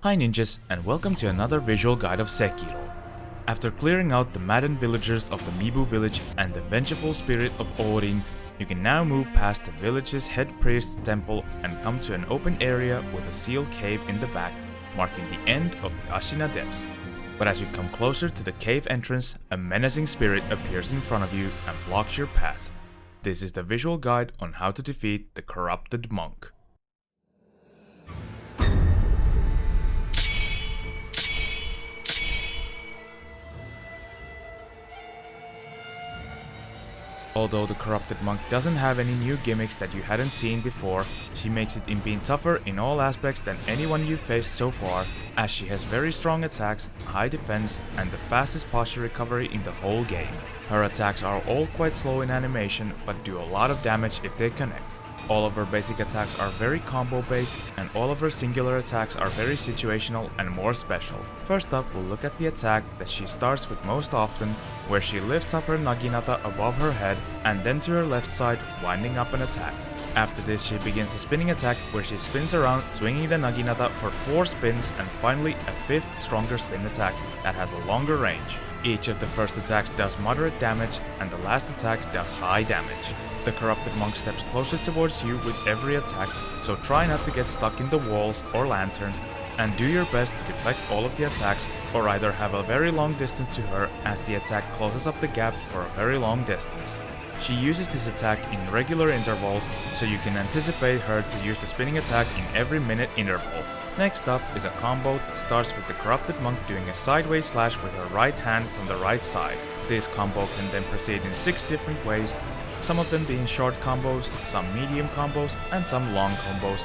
Hi ninjas, and welcome to another visual guide of Sekiro. After clearing out the maddened villagers of the Mibu village and the vengeful spirit of Odin, you can now move past the village's head priest's temple and come to an open area with a sealed cave in the back, marking the end of the Ashina depths. But as you come closer to the cave entrance, a menacing spirit appears in front of you and blocks your path. This is the visual guide on how to defeat the corrupted monk. Although the corrupted monk doesn't have any new gimmicks that you hadn't seen before, she makes it in being tougher in all aspects than anyone you've faced so far, as she has very strong attacks, high defense, and the fastest posture recovery in the whole game. Her attacks are all quite slow in animation, but do a lot of damage if they connect. All of her basic attacks are very combo based, and all of her singular attacks are very situational and more special. First up, we'll look at the attack that she starts with most often, where she lifts up her naginata above her head and then to her left side, winding up an attack. After this, she begins a spinning attack where she spins around, swinging the naginata for 4 spins, and finally a 5th stronger spin attack that has a longer range. Each of the first attacks does moderate damage, and the last attack does high damage. The corrupted monk steps closer towards you with every attack, so try not to get stuck in the walls or lanterns, and do your best to deflect all of the attacks, or either have a very long distance to her as the attack closes up the gap for a very long distance. She uses this attack in regular intervals, so you can anticipate her to use the spinning attack in every minute interval. Next up is a combo that starts with the corrupted monk doing a sideways slash with her right hand from the right side. This combo can then proceed in 6 different ways, some of them being short combos, some medium combos, and some long combos,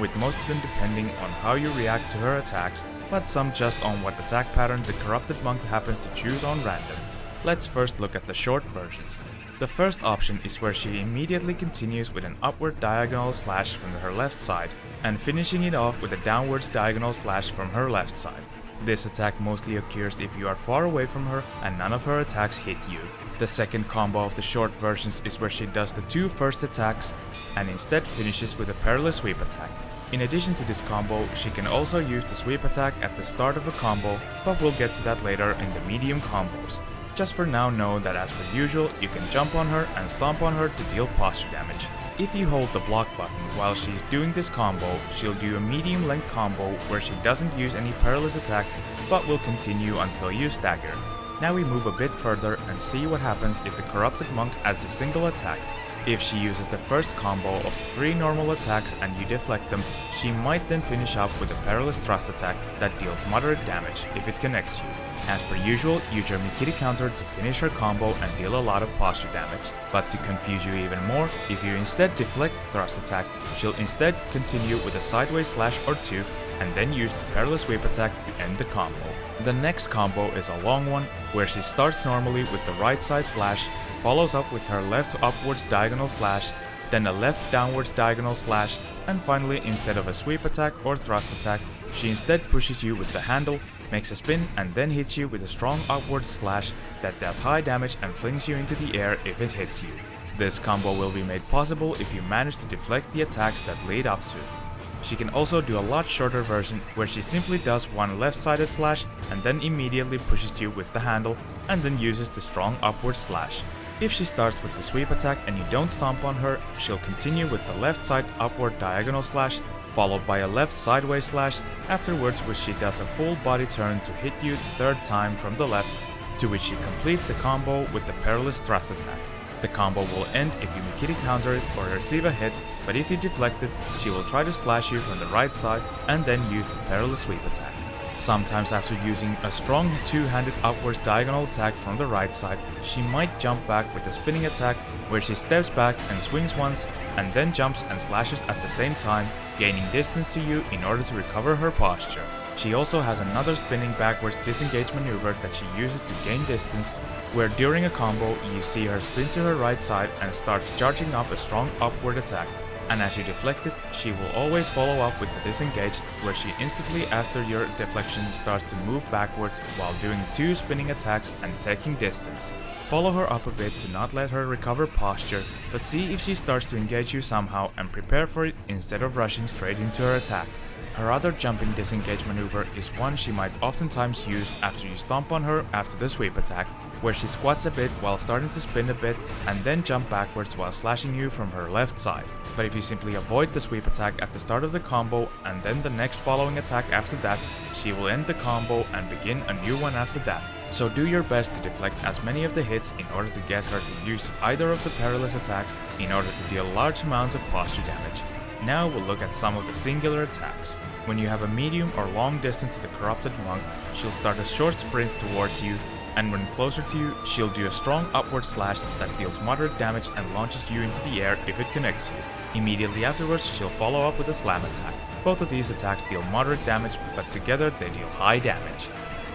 with most of them depending on how you react to her attacks, but some just on what attack pattern the corrupted monk happens to choose on random. Let's first look at the short versions. The first option is where she immediately continues with an upward diagonal slash from her left side, and finishing it off with a downwards diagonal slash from her left side. This attack mostly occurs if you are far away from her and none of her attacks hit you. The second combo of the short versions is where she does the 2 first attacks and instead finishes with a perilous sweep attack. In addition to this combo, she can also use the sweep attack at the start of a combo, but we'll get to that later in the medium combos. Just for now, know that as per usual, you can jump on her and stomp on her to deal posture damage. If you hold the block button while she's doing this combo, she'll do a medium length combo where she doesn't use any perilous attack, but will continue until you stagger. Now we move a bit further and see what happens if the corrupted monk adds a single attack. If she uses the first combo of 3 normal attacks and you deflect them, she might then finish up with a perilous thrust attack that deals moderate damage if it connects you. As per usual, use your Mikiri counter to finish her combo and deal a lot of posture damage. But to confuse you even more, if you instead deflect the thrust attack, she'll instead continue with a sideways slash or 2 and then use the perilous sweep attack to end the combo. The next combo is a long one, where she starts normally with the right side slash, follows up with her left upwards diagonal slash, then a left downwards diagonal slash, and finally, instead of a sweep attack or thrust attack, she instead pushes you with the handle, makes a spin, and then hits you with a strong upward slash that does high damage and flings you into the air if it hits you. This combo will be made possible if you manage to deflect the attacks that lead up to it. She can also do a lot shorter version where she simply does one left-sided slash and then immediately pushes you with the handle and then uses the strong upward slash. If she starts with the sweep attack and you don't stomp on her, she'll continue with the left side upward diagonal slash, followed by a left sideways slash, afterwards which she does a full body turn to hit you the 3rd time from the left, to which she completes the combo with the perilous thrust attack. The combo will end if you Mikiri counter it or receive a hit, but if you deflect it, she will try to slash you from the right side and then use the perilous sweep attack. Sometimes after using a strong 2-handed upwards diagonal attack from the right side, she might jump back with a spinning attack where she steps back and swings once and then jumps and slashes at the same time, gaining distance to you in order to recover her posture. She also has another spinning backwards disengage maneuver that she uses to gain distance, where during a combo you see her spin to her right side and start charging up a strong upward attack, and as you deflect it, she will always follow up with the disengage, where she instantly after your deflection starts to move backwards while doing 2 spinning attacks and taking distance. Follow her up a bit to not let her recover posture, but see if she starts to engage you somehow and prepare for it instead of rushing straight into her attack. Her other jumping disengage maneuver is one she might oftentimes use after you stomp on her after the sweep attack, where she squats a bit while starting to spin a bit and then jump backwards while slashing you from her left side. But if you simply avoid the sweep attack at the start of the combo and then the next following attack after that, she will end the combo and begin a new one after that. So do your best to deflect as many of the hits in order to get her to use either of the perilous attacks in order to deal large amounts of posture damage. Now we'll look at some of the singular attacks. When you have a medium or long distance to the Corrupted Monk, she'll start a short sprint towards you, and when closer to you, she'll do a strong upward slash that deals moderate damage and launches you into the air if it connects you. Immediately afterwards, she'll follow up with a slam attack. Both of these attacks deal moderate damage, but together they deal high damage.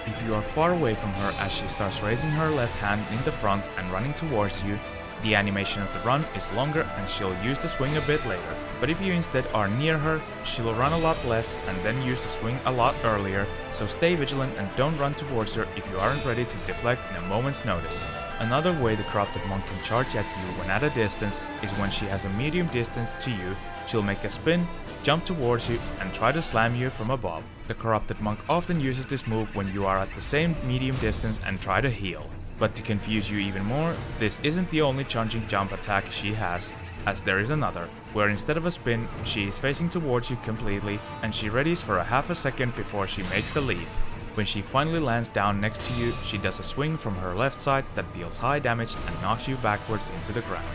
If you are far away from her as she starts raising her left hand in the front and running towards you, the animation of the run is longer and she'll use the swing a bit later. But if you instead are near her, she'll run a lot less and then use the swing a lot earlier, so stay vigilant and don't run towards her if you aren't ready to deflect in a moment's notice. Another way the Corrupted Monk can charge at you when at a distance is when she has a medium distance to you, she'll make a spin, jump towards you and try to slam you from above. The Corrupted Monk often uses this move when you are at the same medium distance and try to heal. But to confuse you even more, this isn't the only charging jump attack she has, as there is another, where instead of a spin, she is facing towards you completely and she readies for a half a second before she makes the leap. When she finally lands down next to you, she does a swing from her left side that deals high damage and knocks you backwards into the ground.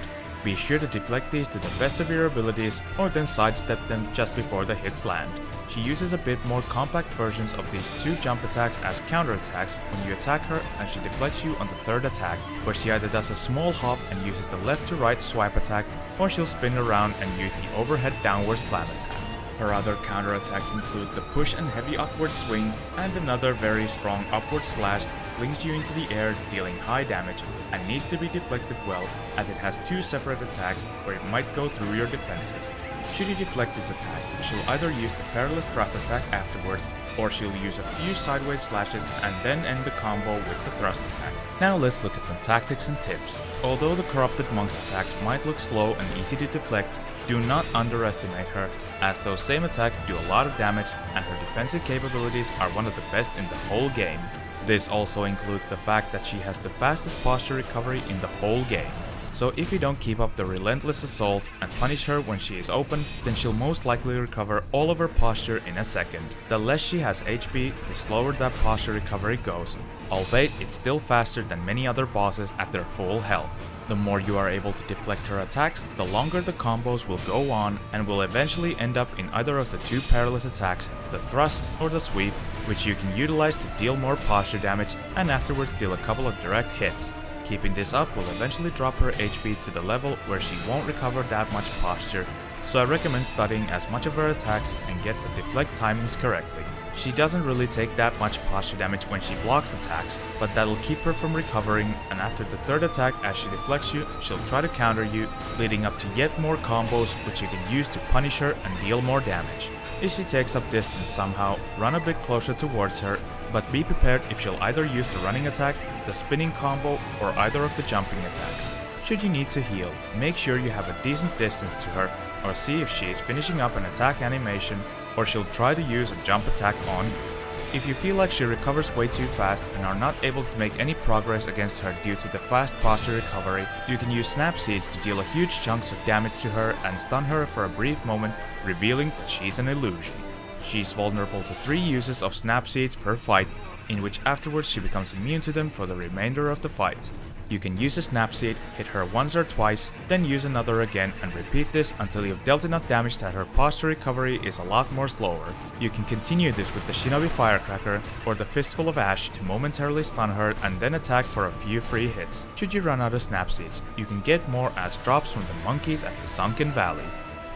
Be sure to deflect these to the best of your abilities or then sidestep them just before the hits land. She uses a bit more compact versions of these two jump attacks as counterattacks when you attack her, and she deflects you on the third attack, where she either does a small hop and uses the left to right swipe attack, or she'll spin around and use the overhead downward slam attack. Her other counterattacks include the push and heavy upward swing, and another very strong upward slash that flings you into the air, dealing high damage, and needs to be deflected well, as it has two separate attacks where it might go through your defenses. Should you deflect this attack, she'll either use the perilous thrust attack afterwards, or she'll use a few sideways slashes and then end the combo with the thrust attack. Now let's look at some tactics and tips. Although the Corrupted Monk's attacks might look slow and easy to deflect, do not underestimate her, as those same attacks do a lot of damage and her defensive capabilities are one of the best in the whole game. This also includes the fact that she has the fastest posture recovery in the whole game. So if you don't keep up the relentless assault and punish her when she is open, then she'll most likely recover all of her posture in a second. The less she has HP, the slower that posture recovery goes, albeit it's still faster than many other bosses at their full health. The more you are able to deflect her attacks, the longer the combos will go on and will eventually end up in either of the two perilous attacks, the thrust or the sweep, which you can utilize to deal more posture damage and afterwards deal a couple of direct hits. Keeping this up will eventually drop her HP to the level where she won't recover that much posture, so I recommend studying as much of her attacks and get the deflect timings correctly. She doesn't really take that much posture damage when she blocks attacks, but that'll keep her from recovering, and after the third attack as she deflects you, she'll try to counter you, leading up to yet more combos which you can use to punish her and deal more damage. If she takes up distance somehow, run a bit closer towards her, but be prepared if she'll either use the running attack, the spinning combo, or either of the jumping attacks. Should you need to heal, make sure you have a decent distance to her, or see if she is finishing up an attack animation, or she'll try to use a jump attack on you. If you feel like she recovers way too fast and are not able to make any progress against her due to the fast posture recovery, you can use snap seeds to deal a huge chunks of damage to her and stun her for a brief moment, revealing that she's an illusion. She's vulnerable to 3 uses of snap seeds per fight, in which afterwards she becomes immune to them for the remainder of the fight. You can use a snap seed, hit her once or twice, then use another again and repeat this until you've dealt enough damage that her posture recovery is a lot more slower. You can continue this with the Shinobi Firecracker or the Fistful of Ash to momentarily stun her and then attack for a few free hits. Should you run out of snap seeds, you can get more as drops from the monkeys at the Sunken Valley.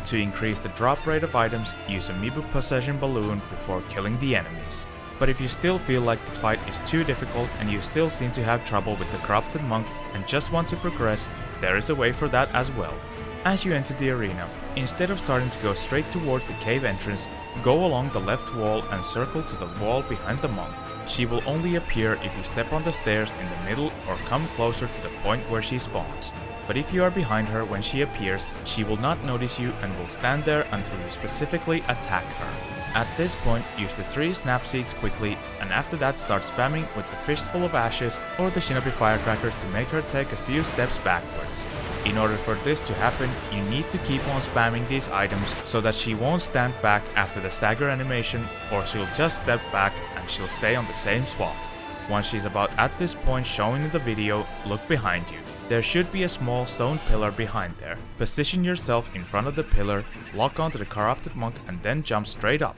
To increase the drop rate of items, use a Mibu Possession Balloon before killing the enemies. But if you still feel like the fight is too difficult and you still seem to have trouble with the Corrupted Monk and just want to progress, there is a way for that as well. As you enter the arena, instead of starting to go straight towards the cave entrance, go along the left wall and circle to the wall behind the monk. She will only appear if you step on the stairs in the middle or come closer to the point where she spawns. But if you are behind her when she appears, she will not notice you and will stand there until you specifically attack her. At this point, use the 3 snap seeds quickly, and after that start spamming with the fistful of ashes or the shinobi firecrackers to make her take a few steps backwards. In order for this to happen, you need to keep on spamming these items so that she won't stand back after the stagger animation, or she'll just step back and she'll stay on the same spot. Once she's about at this point shown in the video, look behind you. There should be a small stone pillar behind there. Position yourself in front of the pillar, lock onto the corrupted monk and then jump straight up.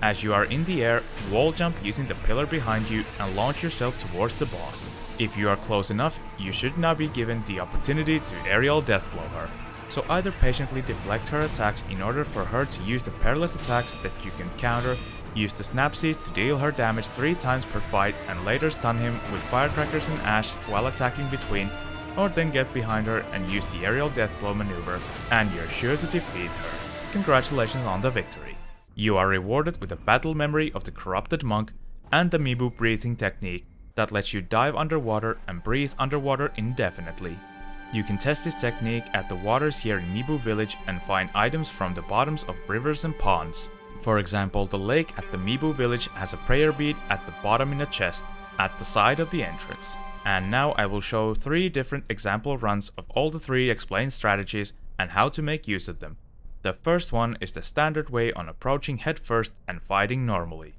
As you are in the air, wall jump using the pillar behind you and launch yourself towards the boss. If you are close enough, you should now be given the opportunity to aerial deathblow her. So either patiently deflect her attacks in order for her to use the perilous attacks that you can counter, use the snap seeds to deal her damage 3 times per fight and later stun him with firecrackers and ash while attacking between, or then get behind her and use the aerial deathblow maneuver, and you're sure to defeat her. Congratulations on the victory. You are rewarded with a battle memory of the corrupted monk and the Mibu Breathing Technique that lets you dive underwater and breathe underwater indefinitely. You can test this technique at the waters here in Mibu village and find items from the bottoms of rivers and ponds. For example, the lake at the Mibu village has a prayer bead at the bottom in a chest at the side of the entrance. And now I will show 3 different example runs of all the 3 explained strategies and how to make use of them. The first one is the standard way on approaching head first and fighting normally.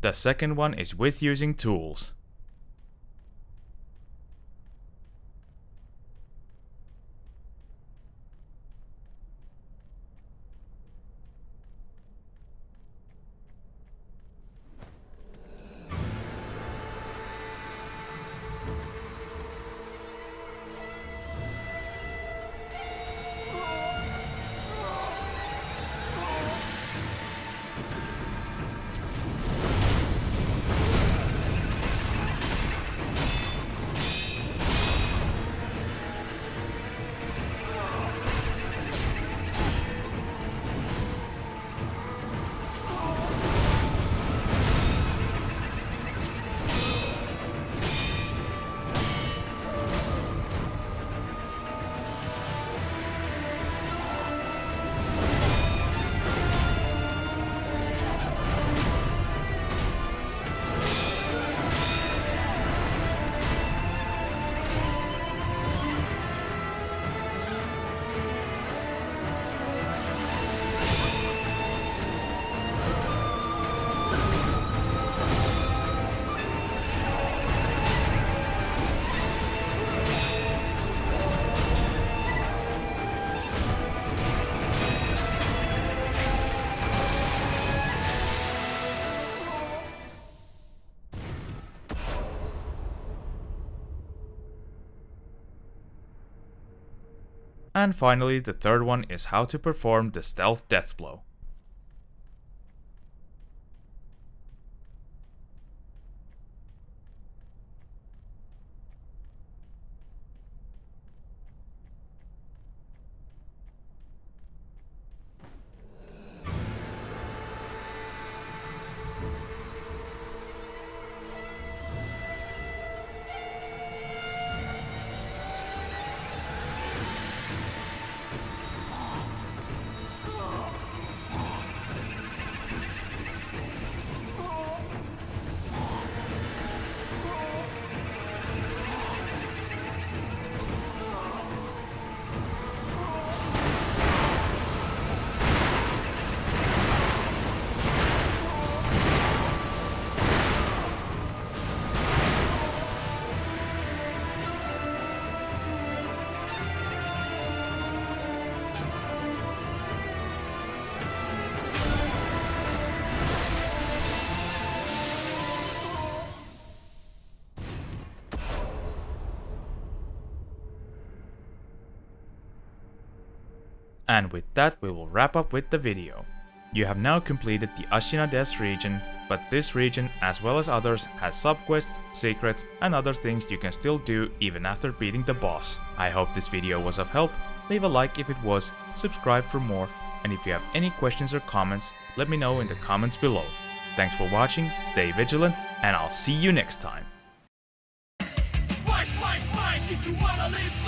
The second one is with using tools. And finally, the third one is how to perform the stealth deathblow. And with that, we will wrap up with the video. You have now completed the Ashina Death region, but this region, as well as others, has subquests, secrets, and other things you can still do even after beating the boss. I hope this video was of help. Leave a like if it was, subscribe for more, and if you have any questions or comments, let me know in the comments below. Thanks for watching, stay vigilant, and I'll see you next time. Fight, fight, fight if you wanna live.